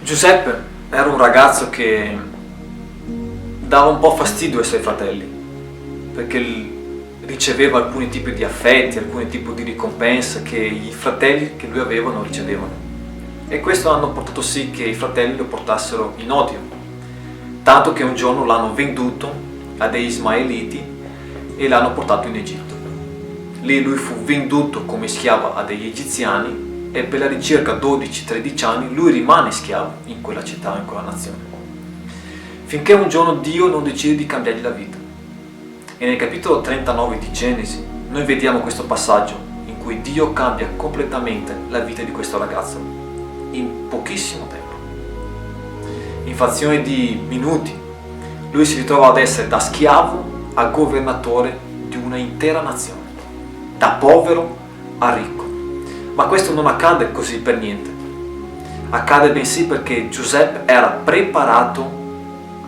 Giuseppe era un ragazzo che dava un po' fastidio ai suoi fratelli, perché riceveva alcuni tipi di affetti, alcuni tipi di ricompense che i fratelli che lui aveva non ricevevano. E questo hanno portato sì che i fratelli lo portassero in odio, tanto che un giorno l'hanno venduto a dei ismaeliti e l'hanno portato in Egitto. Lì lui fu venduto come schiavo a degli egiziani e per la ricerca 12-13 anni lui rimane schiavo in quella città, in quella nazione. Finché un giorno Dio non decide di cambiargli la vita. E nel capitolo 39 di Genesi noi vediamo questo passaggio in cui Dio cambia completamente la vita di questo ragazzo in pochissimo tempo. In frazione di minuti lui si ritrova ad essere da schiavo a governatore di una intera nazione, da povero a ricco. Ma questo non accade così per niente. Accade bensì perché Giuseppe era preparato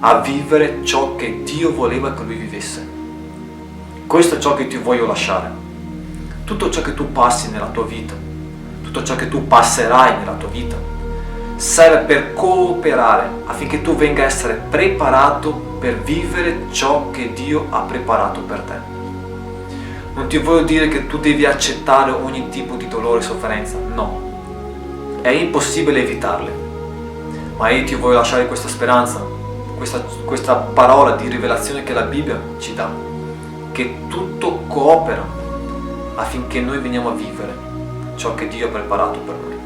a vivere ciò che Dio voleva che lui vivesse. Questo è ciò che ti voglio lasciare. Tutto ciò che tu passi nella tua vita, tutto ciò che tu passerai nella tua vita, serve per cooperare affinché tu venga a essere preparato per vivere ciò che Dio ha preparato per te. Non ti voglio dire che tu devi accettare ogni tipo di dolore e sofferenza, no. È impossibile evitarle. Ma io ti voglio lasciare questa speranza, questa parola di rivelazione che la Bibbia ci dà, che tutto coopera affinché noi veniamo a vivere ciò che Dio ha preparato per noi.